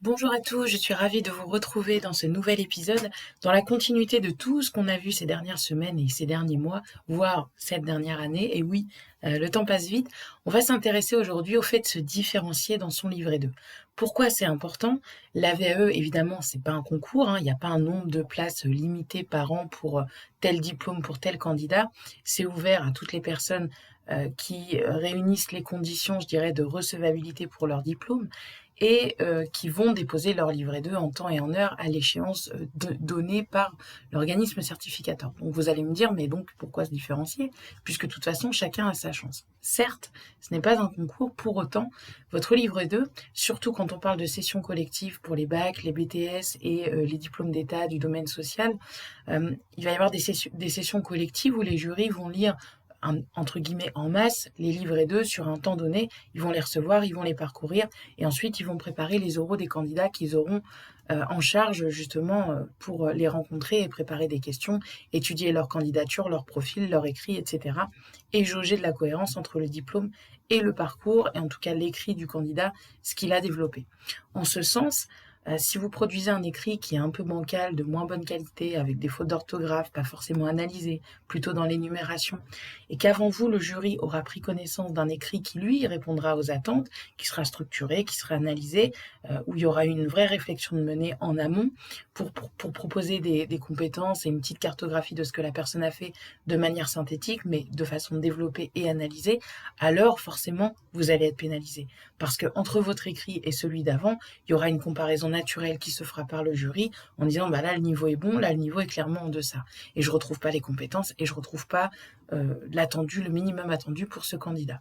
Bonjour à tous, je suis ravie de vous retrouver dans ce nouvel épisode, dans la continuité de tout ce qu'on a vu ces dernières semaines et ces derniers mois, voire cette dernière année. Et oui, le temps passe vite. On va s'intéresser aujourd'hui au fait de se différencier dans son livret 2. Pourquoi c'est important? La VAE, évidemment, c'est pas un concours, hein, il n'y a pas un nombre de places limité par an pour tel diplôme, pour tel candidat. C'est ouvert à toutes les personnes qui réunissent les conditions, je dirais, de recevabilité pour leur diplôme et qui vont déposer leur livret 2 en temps et en heure à l'échéance donnée par l'organisme certificateur. Donc vous allez me dire, mais donc pourquoi se différencier? Puisque de toute façon, chacun a sa chance. Certes, ce n'est pas un concours, pour autant, votre livret 2, surtout quand on parle de sessions collectives pour les bacs, les BTS et les diplômes d'État du domaine social, il va y avoir des sessions collectives où les jurys vont lire entre guillemets en masse les livrets 2 sur un temps donné, ils vont les recevoir, ils vont les parcourir et ensuite ils vont préparer les oraux des candidats qu'ils auront en charge justement pour les rencontrer et préparer des questions, étudier leur candidature, leur profil, leur écrit, etc. et jauger de la cohérence entre le diplôme et le parcours et en tout cas l'écrit du candidat, ce qu'il a développé. En ce sens, si vous produisez un écrit qui est un peu bancal, de moins bonne qualité, avec des fautes d'orthographe, pas forcément analysées, plutôt dans l'énumération, et qu'avant vous, le jury aura pris connaissance d'un écrit qui, lui, répondra aux attentes, qui sera structuré, qui sera analysé, où il y aura une vraie réflexion de menée en amont pour proposer des compétences et une petite cartographie de ce que la personne a fait de manière synthétique, mais de façon développée et analysée, alors forcément, vous allez être pénalisé. Parce que entre votre écrit et celui d'avant, il y aura une comparaison naturelle qui se fera par le jury en disant bah là le niveau est bon, là le niveau est clairement en deçà et je retrouve pas les compétences et je retrouve pas l'attendu, le minimum attendu pour ce candidat.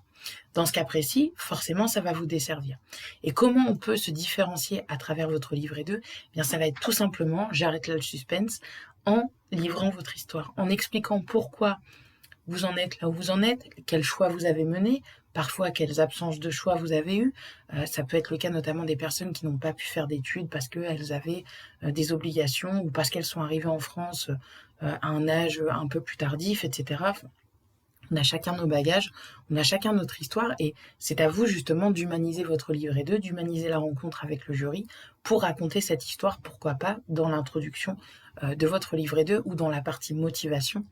Dans ce cas précis, forcément ça va vous desservir. Et comment on peut se différencier à travers votre livret 2? Eh bien ça va être tout simplement, j'arrête là le suspense, en livrant votre histoire, en expliquant pourquoi vous en êtes là où vous en êtes, quels choix vous avez menés, parfois quelles absences de choix vous avez eues. Ça peut être le cas notamment des personnes qui n'ont pas pu faire d'études parce qu'elles avaient des obligations ou parce qu'elles sont arrivées en France à un âge un peu plus tardif, etc. On a chacun nos bagages, on a chacun notre histoire et c'est à vous justement d'humaniser votre livret 2, d'humaniser la rencontre avec le jury pour raconter cette histoire, pourquoi pas, dans l'introduction de votre livret 2 ou dans la partie motivation.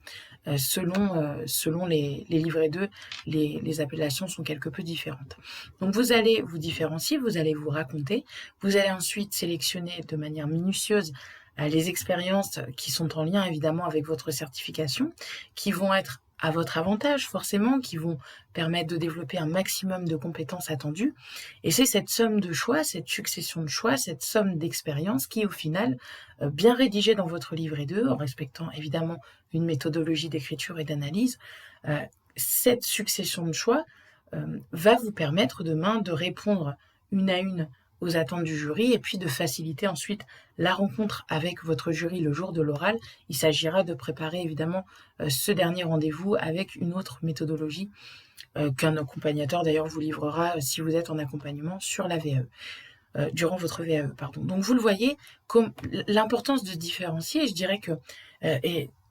Selon les livrets 2, les appellations sont quelque peu différentes. Donc vous allez vous différencier, vous allez vous raconter, vous allez ensuite sélectionner de manière minutieuse les expériences qui sont en lien évidemment avec votre certification, qui vont être à votre avantage forcément, qui vont permettre de développer un maximum de compétences attendues. Et c'est cette somme de choix, cette succession de choix, cette somme d'expériences qui, au final, bien rédigée dans votre livret 2, en respectant évidemment une méthodologie d'écriture et d'analyse, cette succession de choix va vous permettre demain de répondre une à une aux attentes du jury et puis de faciliter ensuite la rencontre avec votre jury le jour de l'oral. Il s'agira de préparer évidemment ce dernier rendez-vous avec une autre méthodologie qu'un accompagnateur d'ailleurs vous livrera si vous êtes en accompagnement sur la VAE. Durant votre VAE, pardon. Donc vous le voyez, comme l'importance de différencier, je dirais que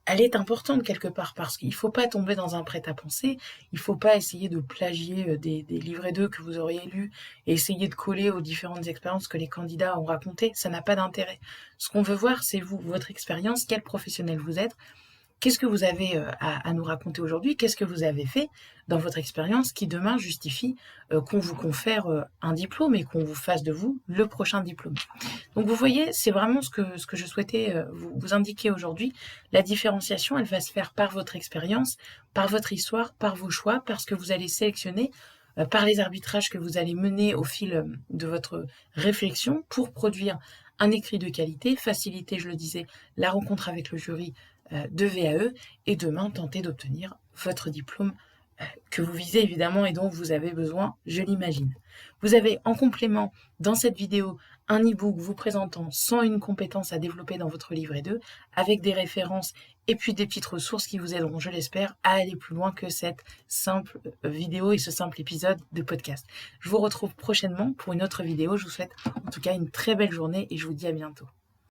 elle est importante quelque part parce qu'il ne faut pas tomber dans un prêt-à-penser, il ne faut pas essayer de plagier des livrets 2 que vous auriez lus et essayer de coller aux différentes expériences que les candidats ont racontées, ça n'a pas d'intérêt. Ce qu'on veut voir, c'est vous, votre expérience, quel professionnel vous êtes, qu'est-ce que vous avez à nous raconter aujourd'hui? Qu'est-ce que vous avez fait dans votre expérience qui demain justifie qu'on vous confère un diplôme et qu'on vous fasse de vous le prochain diplôme? Donc vous voyez, c'est vraiment ce que je souhaitais vous indiquer aujourd'hui. La différenciation, elle va se faire par votre expérience, par votre histoire, par vos choix, parce que vous allez sélectionner par les arbitrages que vous allez mener au fil de votre réflexion pour produire un écrit de qualité, faciliter, je le disais, la rencontre avec le jury de VAE et demain tenter d'obtenir votre diplôme que vous visez évidemment et dont vous avez besoin, je l'imagine. Vous avez en complément dans cette vidéo un e-book vous présentant 101 compétences à développer dans votre livret 2 avec des références et puis des petites ressources qui vous aideront, je l'espère, à aller plus loin que cette simple vidéo et ce simple épisode de podcast. Je vous retrouve prochainement pour une autre vidéo. Je vous souhaite en tout cas une très belle journée et je vous dis à bientôt.